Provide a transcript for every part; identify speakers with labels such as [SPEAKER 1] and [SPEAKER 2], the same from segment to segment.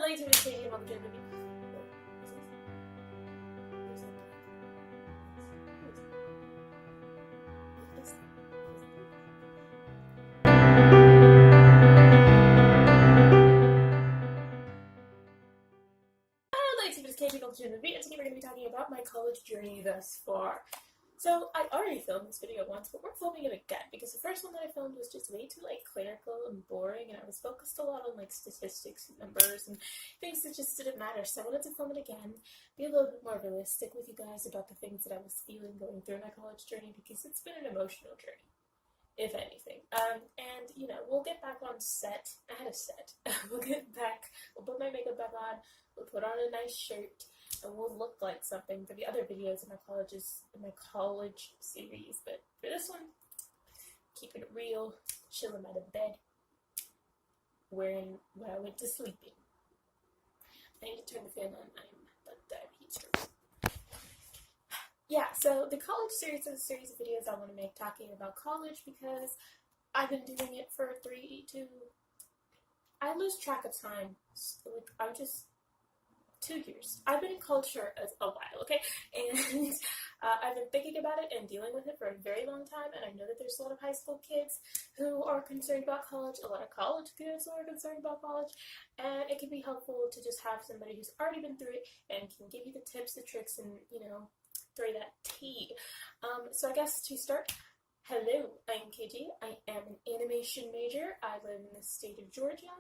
[SPEAKER 1] ladies and gentlemen, welcome to the movie. And today we're going to be talking about my college journey thus far. So I already filmed this video once, but we're filming it again because the first one that I filmed was just way too clinical and boring, and I was focused a lot on statistics and numbers and things that just didn't matter. So I wanted to film it again, be a little bit more realistic with you guys about the things that I was feeling going through my college journey, because it's been an emotional journey, if anything. And we'll get back on set. I had a set. We'll get back. We'll put my makeup back on. We'll put on a nice shirt. And we'll look like something for the other videos in my college series. But for this one, keeping it real, chilling out of bed, wearing what I went to sleep in. I need to turn the fan on. I'm heat stroke. Yeah, so the college series is a series of videos I want to make talking about college, because I've been doing it for I lose track of time. I'm just 2 years. I've been in college for a while, okay? And I've been thinking about it and dealing with it for a very long time, and I know that there's a lot of high school kids who are concerned about college, a lot of college kids who are concerned about college, and it can be helpful to just have somebody who's already been through it and can give you the tips, the tricks, and, throw you that tea. So I guess to start, hello, I'm KG. I am an animation major. I live in the state of Georgia,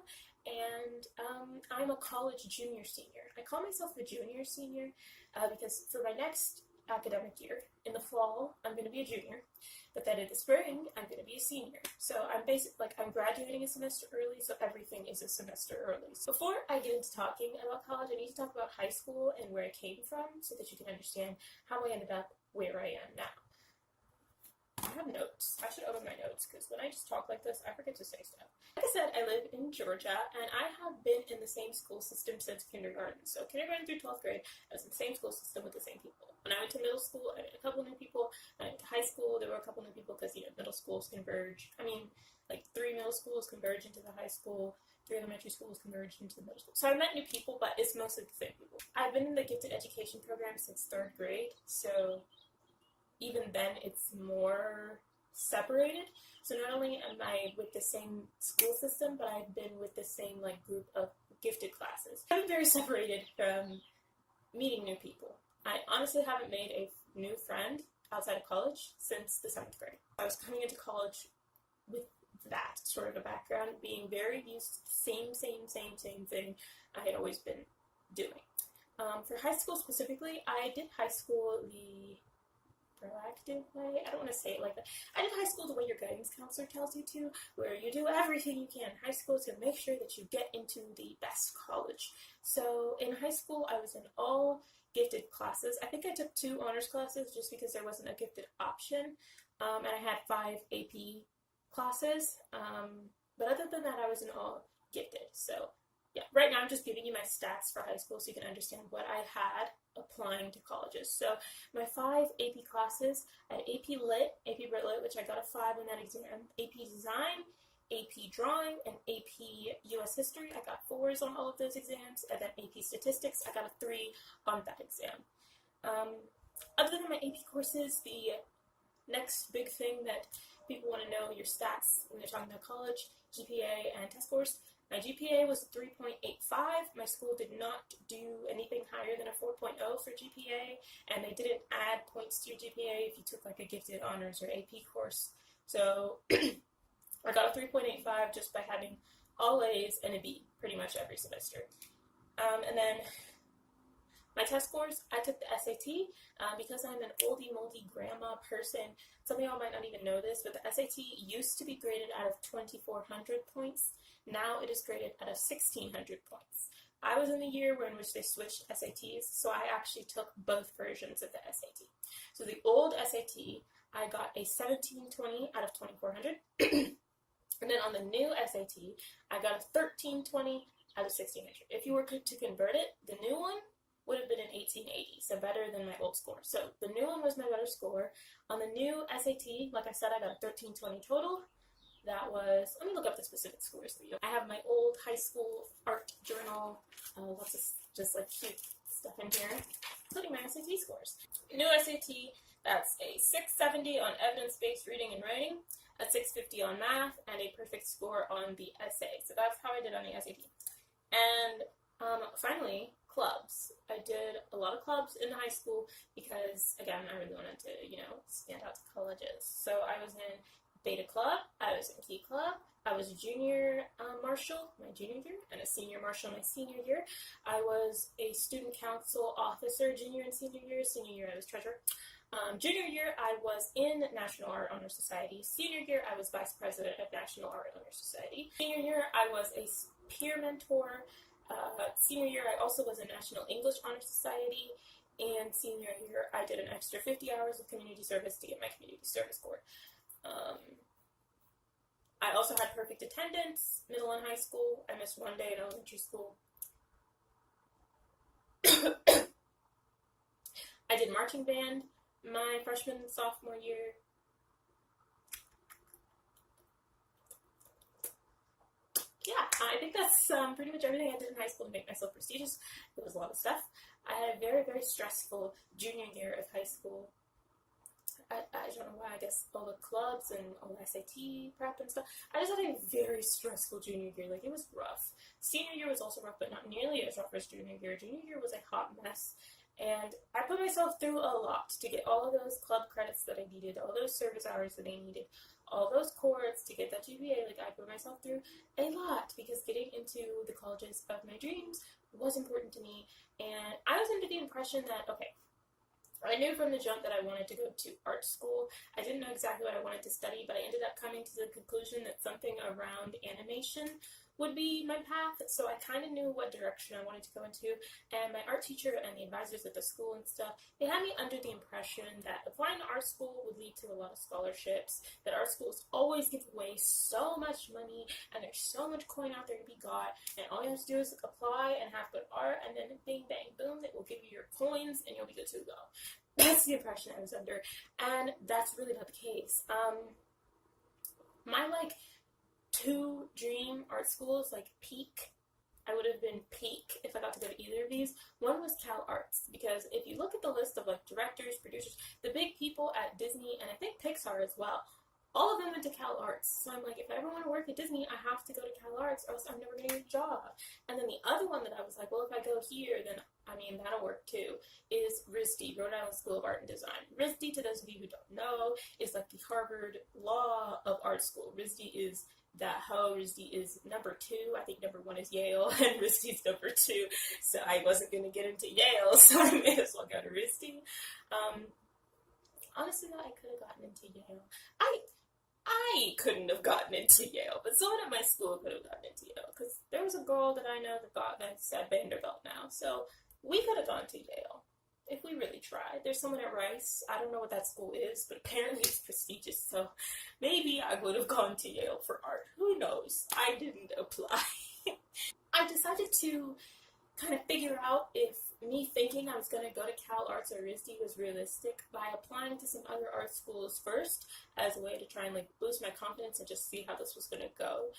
[SPEAKER 1] and I'm a college junior-senior. I call myself a junior-senior because for my next academic year, in the fall, I'm going to be a junior, but then in the spring, I'm going to be a senior. So I'm I'm graduating a semester early, so everything is a semester early. So before I get into talking about college, I need to talk about high school and where I came from so that you can understand how I ended up where I am now. I have notes. I should open my notes, because when I just talk like this, I forget to say stuff. Like I said, I live in Georgia, and I have been in the same school system since kindergarten. So kindergarten through 12th grade, I was in the same school system with the same people. When I went to middle school, I met a couple new people. When I went to high school, there were a couple new people, because, middle schools converge. 3 middle schools converge into the high school. 3 elementary schools converge into the middle school. So I met new people, but it's mostly the same people. I've been in the gifted education program since 3rd grade, so even then it's more separated. So not only am I with the same school system, but I've been with the same group of gifted classes. I'm very separated from meeting new people. I honestly haven't made a new friend outside of college since the 7th grade. I was coming into college with that sort of a background, being very used to the same thing I had always been doing. For high school specifically, I did high school the proactive way. I don't want to say it like that. I did high school the way your guidance counselor tells you to, where you do everything you can in high school to make sure that you get into the best college. So in high school, I was in all gifted classes. I think I took 2 honors classes just because there wasn't a gifted option, and I had 5 AP classes, but other than that, I was in all gifted. So yeah, right now I'm just giving you my stats for high school so you can understand what I had applying to colleges. So my 5 AP classes, I had AP Lit, which I got a 5 in that exam, AP Design, AP Drawing, and AP US History. I got 4s on all of those exams, and then AP Statistics, I got a 3 on that exam. Other than my AP courses, the next big thing that people want to know, your stats when they're talking about college, GPA and test scores. My GPA was 3.85. My school did not do anything higher than a 4.0 for GPA, and they didn't add points to your GPA if you took a gifted honors or AP course. So I got a 3.85 just by having all A's and a B pretty much every semester. And then my test scores, I took the SAT because I'm an oldie moldy grandma person. Some of y'all might not even know this, but the SAT used to be graded out of 2,400 points. Now it is graded out of 1,600 points. I was in the year in which they switched SATs, so I actually took both versions of the SAT. So the old SAT, I got a 1720 out of 2,400. And then on the new SAT, I got a 1320 out of 1,600. If you were to convert it, the new one would have been an 1880, so better than my old score. So the new one was my better score. On the new SAT, like I said, I got a 1320 total. That was, let me look up the specific scores for you. I have my old high school art journal Lots of just like cute stuff in here, including my SAT scores. New SAT, that's a 670 on evidence-based reading and writing, a 650 on math, and a perfect score on the essay. So that's how I did on the SAT. And finally, clubs. I did a lot of clubs in high school because, again, I really wanted to, stand out to colleges. So I was in Beta Club, I was in Key Club, I was a junior marshal my junior year, and a senior marshal my senior year. I was a student council officer junior and senior year. Senior year I was treasurer. Junior year I was in National Art Honor Society. Senior year I was vice president of National Art Honor Society. Senior year I was a peer mentor. Senior year I also was in National English Honor Society. And senior year I did an extra 50 hours of community service to get my community service corps. I also had perfect attendance, middle and high school. I missed one day in elementary school. I did marching band my freshman and sophomore year. Yeah, I think that's pretty much everything I did in high school to make myself prestigious. It was a lot of stuff. I had a very, very stressful junior year of high school. I don't know why, I guess all the clubs and all the SAT prep and stuff. I just had a very stressful junior year. Like, it was rough. Senior year was also rough, but not nearly as rough as junior year. Junior year was a hot mess. And I put myself through a lot to get all of those club credits that I needed, all those service hours that I needed, all those courts to get that GPA. Like, I put myself through a lot because getting into the colleges of my dreams was important to me. And I was under the impression that, okay, I knew from the jump that I wanted to go to art school. I didn't know exactly what I wanted to study, but I ended up coming to the conclusion that something around animation would be my path, so I kind of knew what direction I wanted to go into, and my art teacher and the advisors at the school and stuff, they had me under the impression that applying to art school would lead to a lot of scholarships, that art schools always give away so much money, and there's so much coin out there to be got, and all you have to do is apply and have good art, and then bing, bang, boom, it will give you your coins, and you'll be good to go. That's the impression I was under, and that's really not the case. My, two dream art schools, peak, I would have been peak if I got to go to either of these. One was Cal Arts, because if you look at the list of directors, producers, the big people at Disney, and I think Pixar as well, all of them went to Cal Arts. So I'm like, if I ever want to work at Disney, I have to go to Cal Arts, or else I'm never going to get a job. And then the other one that I was like, well, if I go here, then that'll work too, is RISD, Rhode Island School of Art and Design. RISD, to those of you who don't know, is like the Harvard Law of art school. RISD is that hoe. RISD is number 2. I think number 1 is Yale, and RISD is number 2. So I wasn't going to get into Yale, so I may as well go to RISD. Honestly, though, I could have gotten into Yale. I couldn't have gotten into Yale, but someone at my school could have gotten into Yale, because there was a girl that I know that's at Vanderbilt now, so we could have gone to Yale if we really tried. There's someone at Rice. I don't know what that school is, but apparently it's prestigious, so maybe I would have gone to Yale for art. Who knows? I didn't apply. I decided to kind of figure out if me thinking I was going to go to Cal Arts or RISD was realistic by applying to some other art schools first as a way to try and boost my confidence and just see how this was going to go.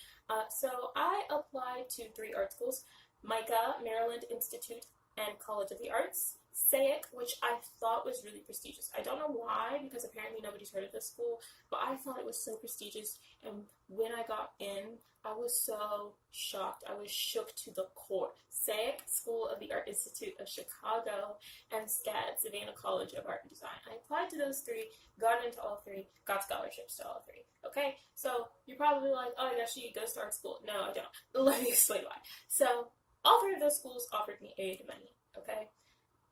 [SPEAKER 1] So I applied to 3 art schools: MICA, Maryland Institute, and College of the Arts. SAIC, which I thought was really prestigious. I don't know why, because apparently nobody's heard of this school, but I thought it was so prestigious, and when I got in, I was so shocked. I was shook to the core. SAIC, School of the Art Institute of Chicago, and SCAD, Savannah College of Art and Design. I applied to those 3, got into all 3, got scholarships to all 3. Okay, so you're probably like, oh, yeah, she goes to art school. No, I don't. Let me explain why. So all 3 of those schools offered me aid money, okay?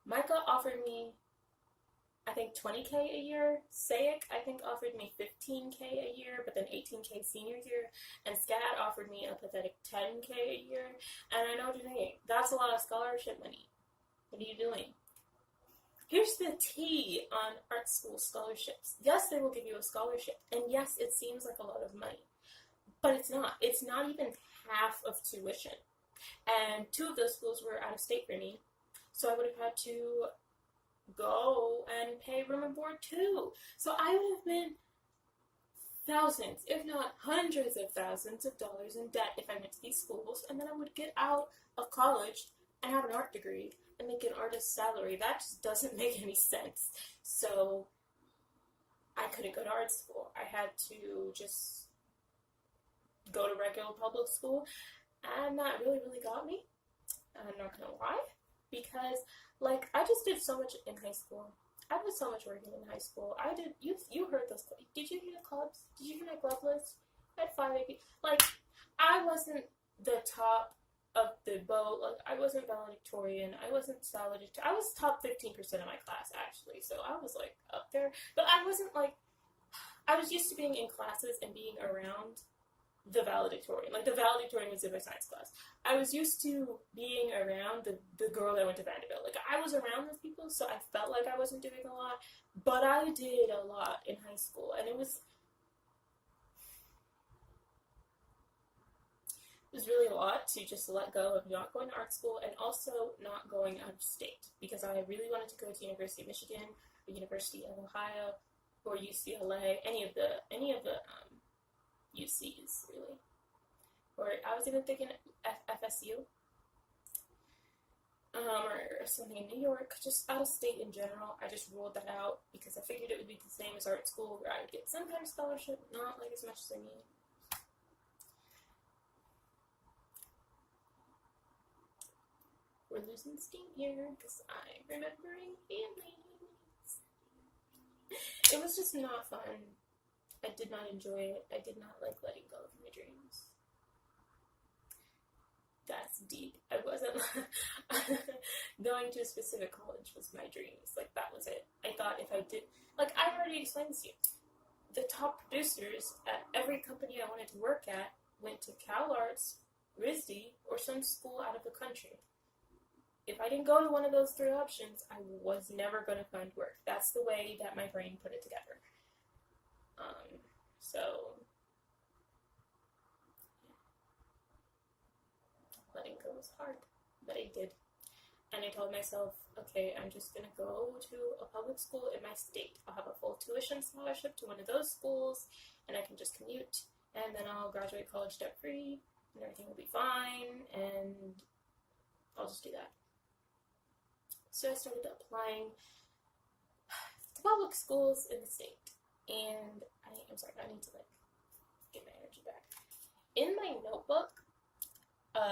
[SPEAKER 1] MICA offered me, I think, $20K a year. SAIC, I think, offered me $15K a year, but then $18K senior year. And SCAD offered me a pathetic $10K a year. And I know what you're thinking. That's a lot of scholarship money. What are you doing? Here's the tea on art school scholarships. Yes, they will give you a scholarship. And yes, it seems like a lot of money. But it's not. It's not even half of tuition. And 2 of those schools were out of state for me. So I would have had to go and pay room and board too. So I would have been thousands, if not hundreds of thousands of dollars in debt if I went to these schools, and then I would get out of college and have an art degree and make an artist's salary. That just doesn't make any sense. So I couldn't go to art school. I had to just go to regular public school, and that really, really got me. I'm not gonna lie, because like I just did so much in high school. I did so much working in high school. I did. You heard those? Did you hear the clubs? Did you hear my club list? I had 5 AP. Like I wasn't the top of the boat. Like I wasn't valedictorian. I wasn't salutatorian. I was top 15% of my class actually. So I was like up there, but I wasn't like. I was used to being in classes and being around the valedictorian. Like the valedictorian was in my science class. I was used to being around the girl that went to Vanderbilt. Like I was around those people, so I felt like I wasn't doing a lot, but I did a lot in high school, and it was really a lot to just let go of not going to art school and also not going out of state, because I really wanted to go to University of Michigan or University of Ohio or UCLA, any of the UCs, really. Or I was even thinking FSU, or something in New York, just out of state in general. I just ruled that out because I figured it would be the same as art school, where I would get some kind of scholarship, not like as much as I need. We're losing steam here because I'm remembering feelings. It was just not fun. I did not enjoy it. I did not like letting go of my dreams. That's deep. I wasn't going to a specific college was my dreams. Like that was it. I thought if I did, like I already explained this to you, the top producers at every company I wanted to work at went to Cal Arts, RISD, or some school out of the country. If I didn't go to one of those 3 options, I was never going to find work. That's the way that my brain put it together. So letting go was hard, but I did. And I told myself, okay, I'm just going to go to a public school in my state. I'll have a full tuition scholarship to one of those schools, and I can just commute, and then I'll graduate college debt-free, and everything will be fine, and I'll just do that. So I started applying to public schools in the state, and I'm sorry, I need to get my energy back. In my notebook,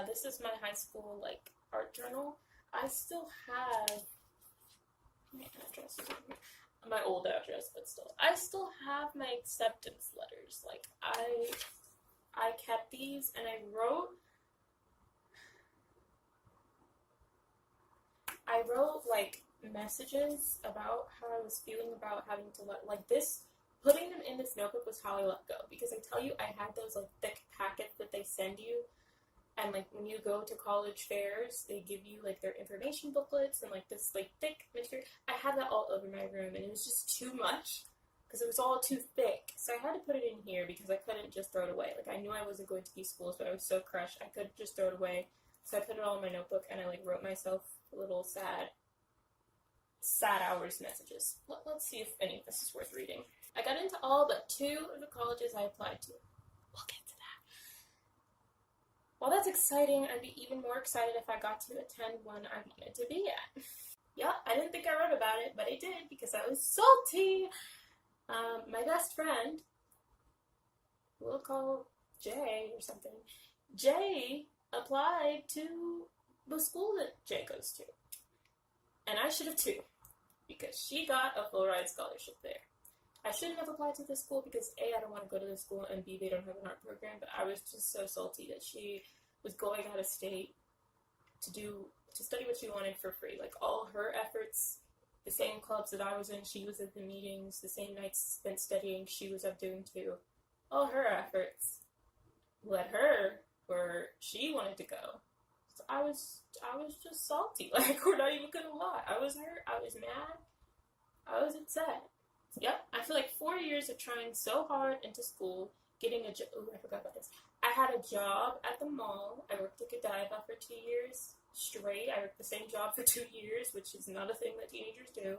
[SPEAKER 1] this is my high school art journal. I still have my address, my old address, but still, I still have my acceptance letters. I kept these, and I wrote messages about how I was feeling about having to putting them in this notebook was how I let go, because I tell you, I had those thick packets that they send you, and when you go to college fairs, they give you their information booklets and this thick material. I had that all over my room, and it was just too much because it was all too thick. So I had to put it in here because I couldn't just throw it away. I knew I wasn't going to these schools, but I was so crushed I couldn't just throw it away. So I put it all in my notebook, and I wrote myself little sad hours messages. Let's see if any of this is worth reading. I got into all but 2 of the colleges I applied to. We'll get to that. While that's exciting, I'd be even more excited if I got to attend one I wanted to be at. Yeah, I didn't think I wrote about it, but I did because I was salty. My best friend, we'll call Jay or something, Jay applied to the school that Jay goes to. And I should have too, because she got a full ride scholarship there. I shouldn't have applied to this school because A, I don't want to go to this school, and B, they don't have an art program, but I was just so salty that she was going out of state to study what she wanted for free. All her efforts, the same clubs that I was in, she was at the meetings, the same nights spent studying, she was up doing too. All her efforts led her where she wanted to go. So I was just salty. We're not even gonna lie. I was hurt. I was mad. I was upset. Yep. I feel 4 years of trying so hard into school, getting a job. Oh, I forgot about this. I had a job at the mall. I worked at Godiva for 2 years straight. I worked the same job for 2 years, which is not a thing that teenagers do.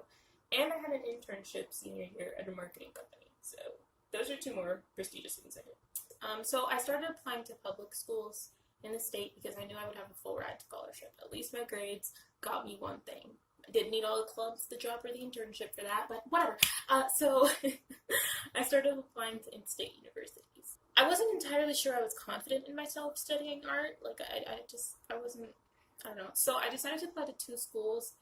[SPEAKER 1] And I had an internship senior year at a marketing company. So those are 2 more prestigious things I did. So I started applying to public schools in the state because I knew I would have a full ride scholarship. At least my grades got me one thing. I didn't need all the clubs, the job, or the internship for that, but whatever. So I started applying to in-state universities. I wasn't entirely sure I was confident in myself studying art. Like, I wasn't, I don't know. So I decided to apply to 2 schools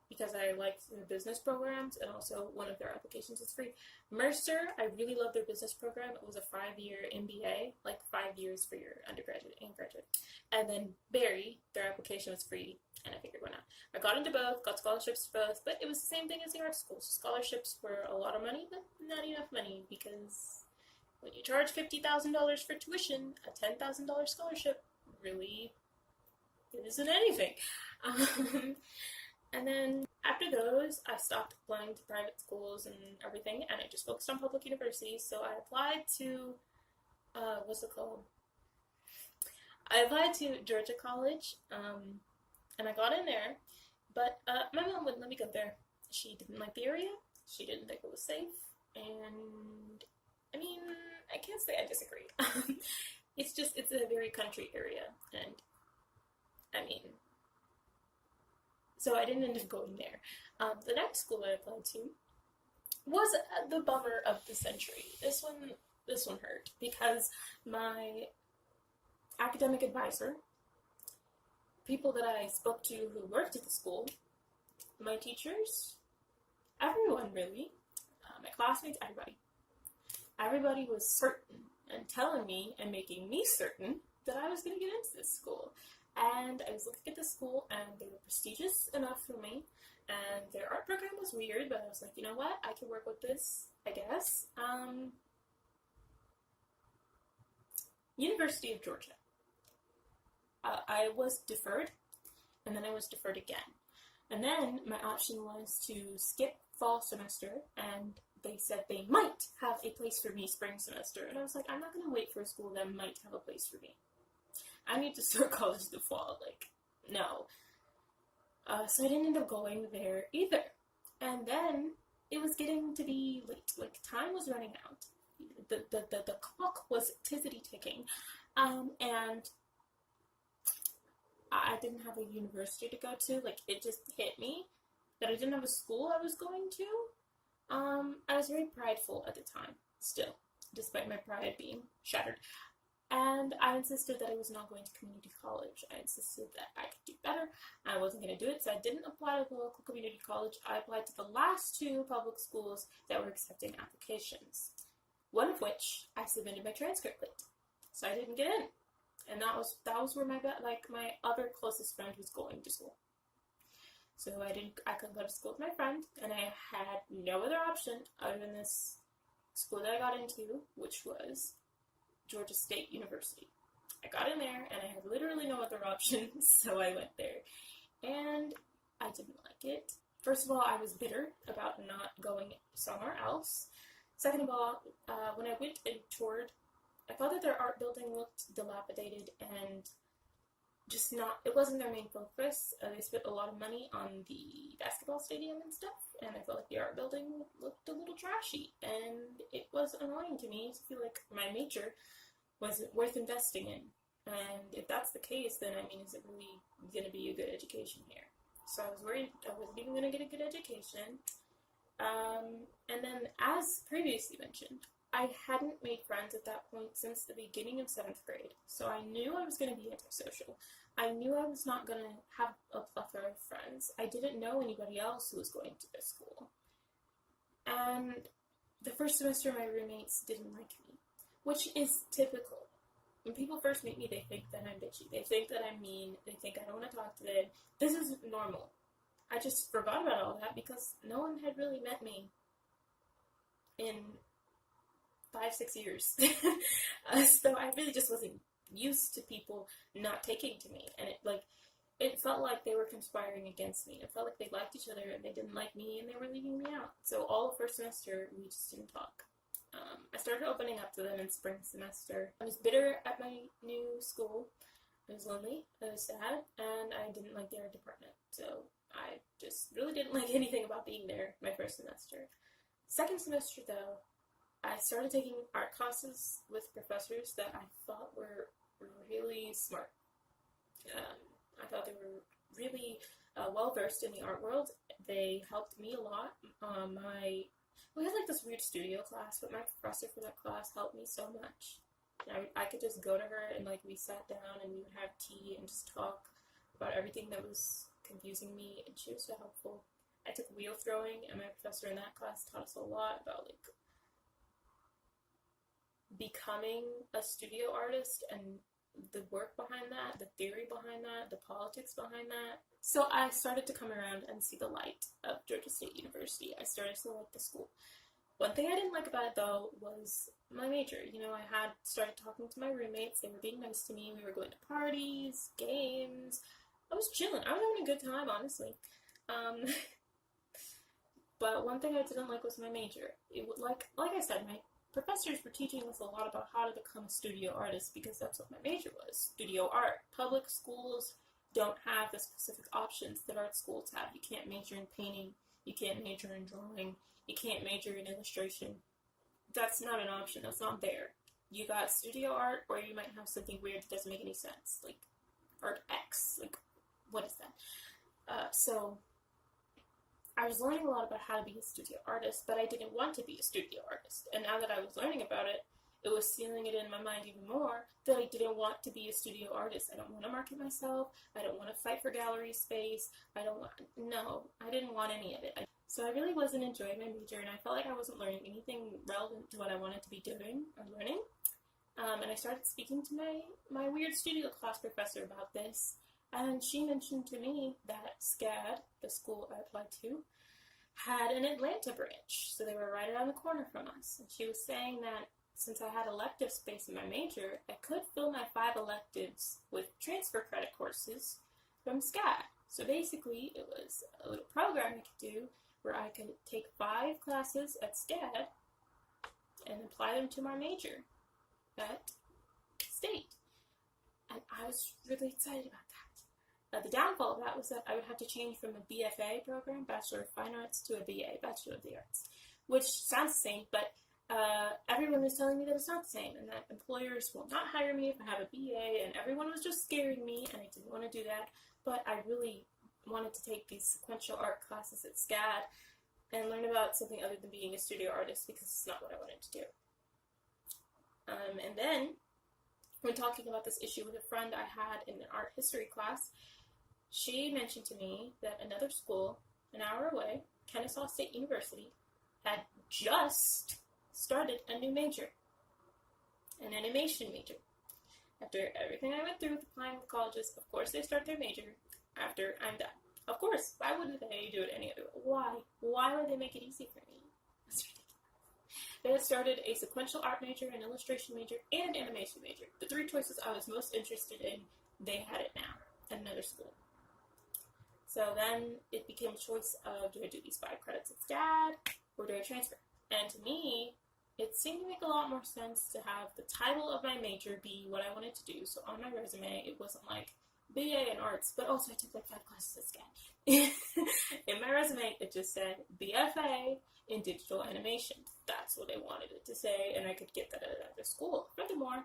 [SPEAKER 1] because I liked the business programs, and also one of their applications is free. Mercer, I really loved their business program. It was a 5-year MBA, like 5 years for your undergraduate and graduate. And then Barry, their application was free, and I figured why not. I got into both, got scholarships for both, but it was the same thing as the art schools. Scholarships were a lot of money, but not enough money, because when you charge $50,000 for tuition, a $10,000 scholarship really isn't anything. And then after those, I stopped applying to private schools and everything, and I just focused on public universities. So I applied to, what's it called? I applied to Georgia College, and I got in there, but my mom wouldn't let me go there. She didn't like the area, she didn't think it was safe, and I mean, I can't say I disagree. It's a very country area, and I mean, so I didn't end up going there. The next school I applied to was the bummer of the century. This one hurt, because my academic advisor, people that I spoke to who worked at the school, my teachers, everyone really, my classmates, everybody was certain and telling me and making me certain that I was going to get into this school. And I was looking at the school, and they were prestigious enough for me, and their art program was weird, but I was like, you know what, I can work with this, I guess. University of Georgia. I was deferred, and then I was deferred again. And then my option was to skip fall semester, and they said they might have a place for me spring semester, and I was like, I'm not going to wait for a school that might have a place for me. I need to start college the fall, like, no. So I didn't end up going there either. And then it was getting to be late, like, time was running out. The clock was tizzity ticking, and I didn't have a university to go to. Like, it just hit me that I didn't have a school I was going to. I was very prideful at the time, still, despite my pride being shattered. And I insisted that I was not going to community college. I insisted that I could do better. I wasn't going to do it, so I didn't apply to the local community college. I applied to the last 2 public schools that were accepting applications, one of which I submitted my transcript late, so I didn't get in. And that was where my other closest friend was going to school. So I couldn't go to school with my friend, and I had no other option other than this school that I got into, which was Georgia State University. I got in there, and I had literally no other options, so I went there. And I didn't like it. First of all, I was bitter about not going somewhere else. Second of all, when I went and toured, I thought that their art building looked dilapidated and just it wasn't their main focus. They spent a lot of money on the basketball stadium and stuff, and I felt like the art building looked a little trashy, and it was annoying to me to feel like my major wasn't worth investing in. And if that's the case, then I mean, is it really going to be a good education here? So I was worried I wasn't even going to get a good education. And then, as previously mentioned, I hadn't made friends at that point since the beginning of 7th grade, so I knew I was going to be antisocial. I knew I was not going to have a plethora of friends. I didn't know anybody else who was going to this school. And the first semester, my roommates didn't like me, which is typical. When people first meet me, they think that I'm bitchy. They think that I'm mean. They think I don't want to talk to them. This is normal. I just forgot about all that because no one had really met me in 5-6 years. So I really just wasn't used to people not taking to me, and it felt like they were conspiring against me. It felt like they liked each other and they didn't like me and they were leaving me out. So all of first semester we just didn't talk. I started opening up to them in spring semester. I was bitter at my new school. I was lonely, I was sad, and I didn't like the art department. So I just really didn't like anything about being there my first semester. Second semester though, I started taking art classes with professors that I thought were really smart. I thought they were really well versed in the art world. They helped me a lot. We had like this weird studio class, but my professor for that class helped me so much. I could just go to her and like we sat down and we would have tea and just talk about everything that was confusing me, and she was so helpful. I took wheel throwing, and my professor in that class taught us a lot about like becoming a studio artist and the work behind that, the theory behind that, the politics behind that. So I started to come around and see the light of Georgia State University. I started to like the school. One thing I didn't like about it, though, was my major. You know, I had started talking to my roommates. They were being nice to me. We were going to parties, games. I was chilling. I was having a good time, honestly. But one thing I didn't like was my major. It would, like I said, my professors were teaching us a lot about how to become a studio artist because that's what my major was, studio art. Public schools don't have the specific options that art schools have. You can't major in painting. You can't major in drawing. You can't major in illustration. That's not an option. That's not there. You got studio art, or you might have something weird that doesn't make any sense, like Art X. Like, what is that? So I was learning a lot about how to be a studio artist, but I didn't want to be a studio artist. And now that I was learning about it, it was sealing it in my mind even more that I didn't want to be a studio artist. I don't want to market myself. I don't want to fight for gallery space. I didn't want any of it. So I really wasn't enjoying my major, and I felt like I wasn't learning anything relevant to what I wanted to be doing or learning. And I started speaking to my weird studio class professor about this, and she mentioned to me that SCAD, the school I applied to, had an Atlanta branch, so they were right around the corner from us. And she was saying that since I had elective space in my major, I could fill my 5 electives with transfer credit courses from SCAD. So basically, it was a little program I could do where I could take 5 classes at SCAD and apply them to my major at State. And I was really excited about that. The downfall of that was that I would have to change from a BFA program, Bachelor of Fine Arts, to a BA, Bachelor of the Arts, which sounds the same, but everyone was telling me that it's not the same, and that employers will not hire me if I have a BA, and everyone was just scaring me, and I didn't want to do that, but I really wanted to take these sequential art classes at SCAD and learn about something other than being a studio artist, because it's not what I wanted to do. And then, when talking about this issue with a friend I had in an art history class, she mentioned to me that another school, an hour away, Kennesaw State University, had just started a new major, an animation major. After everything I went through with applying with colleges, of course they start their major after I'm done. Of course, why wouldn't they do it any other way? Why? Why would they make it easy for me? That's ridiculous. They had started a sequential art major, an illustration major, and an animation major. The 3 choices I was most interested in, they had it now at another school. So then it became a choice of, do I do these 5 credits at SCAD, or do I transfer? And to me, it seemed to make a lot more sense to have the title of my major be what I wanted to do. So on my resume, it wasn't like BA in arts, but also I took like 5 classes at SCAD. In my resume, it just said BFA in digital animation. That's what I wanted it to say, and I could get that at another school. Furthermore,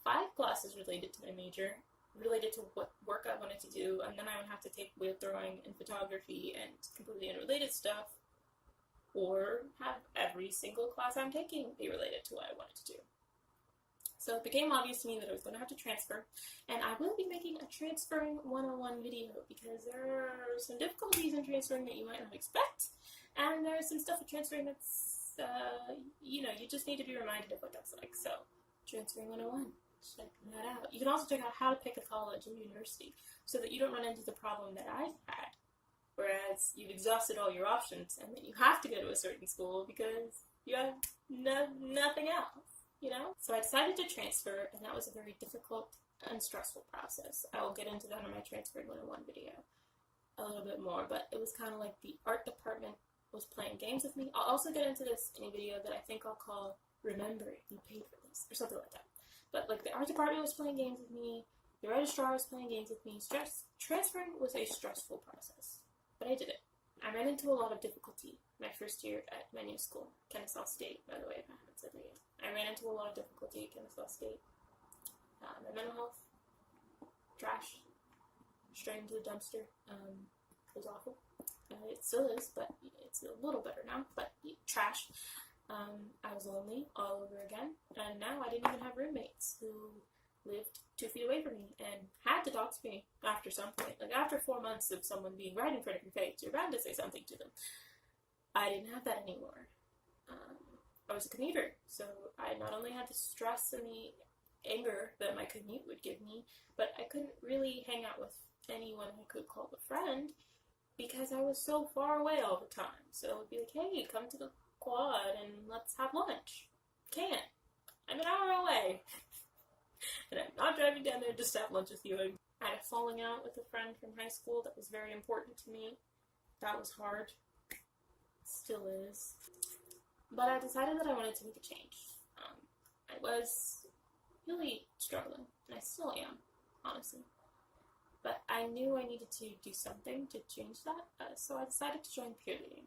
[SPEAKER 1] 5 classes related to my major, related to what work I wanted to do, and then I would have to take wheel throwing and photography and completely unrelated stuff, or have every single class I'm taking be related to what I wanted to do. So it became obvious to me that I was going to have to transfer, and I will be making a transferring 101 video because there are some difficulties in transferring that you might not expect, and there's some stuff with transferring that's, you just need to be reminded of what that's like. So, transferring 101. Check that out. You can also check out how to pick a college and university so that you don't run into the problem that I've had, whereas you've exhausted all your options and then you have to go to a certain school because you have nothing else, So I decided to transfer, and that was a very difficult and stressful process. I will get into that in my Transferred 101 video a little bit more, but it was kind of like the art department was playing games with me. I'll also get into this in a video that I think I'll call Remember You Paid for This, or something like that. But like the art department was playing games with me, the registrar was playing games with me. Transferring was a stressful process, but I did it. I ran into a lot of difficulty my first year at my new school, Kennesaw State, by the way, if I haven't said that yet. I ran into a lot of difficulty at Kennesaw State. My mental health, trash. straight into the dumpster. It was awful. It still is, but it's a little better now. But trash. I was lonely all over again, and now I didn't even have roommates who lived 2 feet away from me and had to talk to me after some point. Like, after 4 months of someone being right in front of your face, you're bound to say something to them. I didn't have that anymore. I was a commuter, so I not only had the stress and the anger that my commute would give me, but I couldn't really hang out with anyone I could call a friend because I was so far away all the time. So it would be like, hey, come to the quad and let's have lunch. Can't. I'm an hour away. And I'm not driving down there just to have lunch with you. I had a falling out with a friend from high school that was very important to me. That was hard. Still is. But I decided that I wanted to make a change. I was really struggling, and I still am, honestly. But I knew I needed to do something to change that, so I decided to join peer leading.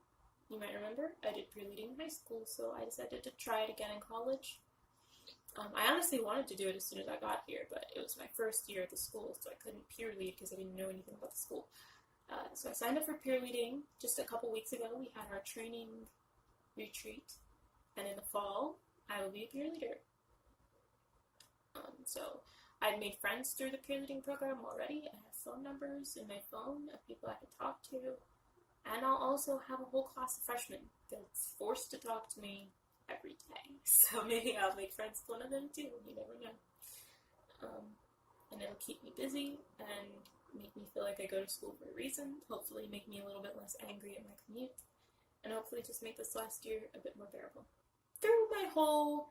[SPEAKER 1] You might remember, I did peer leading in high school, so I decided to try it again in college. I honestly wanted to do it as soon as I got here, but it was my first year at the school, so I couldn't peer lead because I didn't know anything about the school. So I signed up for peer leading just a couple weeks ago. We had our training retreat, and in the fall, I will be a peer leader. So I've made friends through the peer leading program already. I have phone numbers in my phone of people I can talk to, and I'll also have a whole class of freshmen that's forced to talk to me every day. So maybe I'll make friends with one of them too. You never know. And it'll keep me busy and make me feel like I go to school for a reason. Hopefully make me a little bit less angry at my commute. And hopefully just make this last year a bit more bearable. Through my whole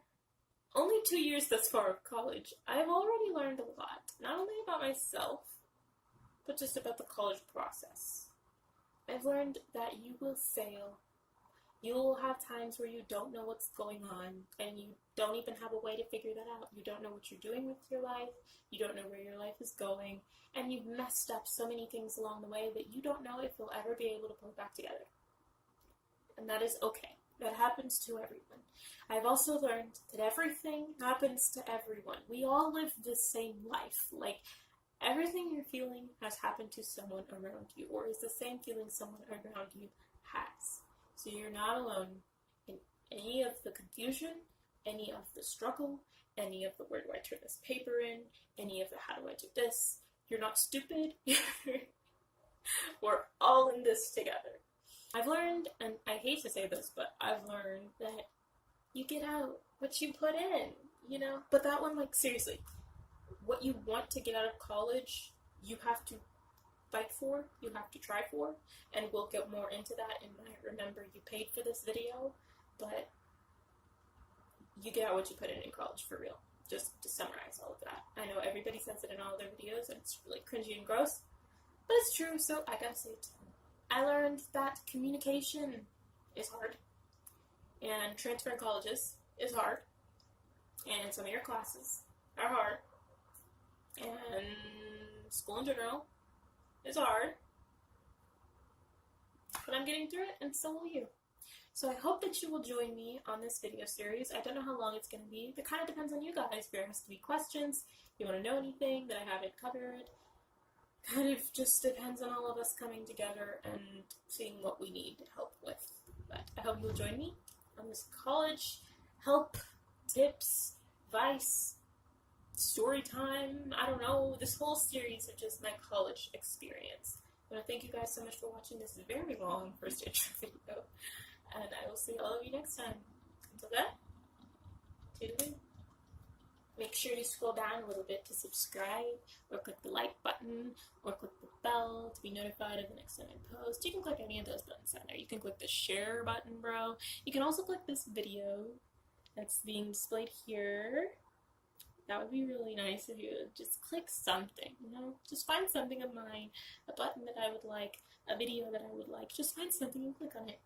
[SPEAKER 1] only 2 years thus far of college, I've already learned a lot. Not only about myself, but just about the college process. I've learned that you will fail. You'll have times where you don't know what's going on, and you don't even have a way to figure that out. You don't know what you're doing with your life, you don't know where your life is going, and you've messed up so many things along the way that you don't know if you'll ever be able to pull it back together. And that is okay. That happens to everyone. I've also learned that everything happens to everyone. We all live the same life. Like, everything you're feeling has happened to someone around you, or is the same feeling someone around you has. So you're not alone in any of the confusion, any of the struggle, any of the where do I turn this paper in, any of the how do I do this. You're not stupid. We're all in this together. I've learned, and I hate to say this, but I've learned that you get out what you put in, you know? But that one, like, seriously, what you want to get out of college, you have to fight for, you have to try for, and we'll get more into that in my Remember You Paid for This video, but you get out what you put in college, for real. Just to summarize all of that. I know everybody says it in all their videos, and it's really cringy and gross, but it's true, so I gotta say it too. I learned that communication is hard, and transferring colleges is hard, and some of your classes are hard, and school in general is hard, but I'm getting through it, and so will you. So I hope that you will join me on this video series. I don't know how long it's going to be. It kind of depends on you guys. If there has to be questions, if you want to know anything that I haven't covered, kind of just depends on all of us coming together and seeing what we need help with. But I hope you'll join me on this college help, tips, advice, story time, I don't know, this whole series of just my college experience. I want to thank you guys so much for watching this very long first intro video, and I will see all of you next time. Until then, toodaloo. Make sure you scroll down a little bit to subscribe, or click the like button, or click the bell to be notified of the next time I post. You can click any of those buttons down there. You can click the share button, bro. You can also click this video that's being displayed here. That would be really nice if you would just click something, you know? Just find something of mine, a button that I would like, a video that I would like. Just find something and click on it.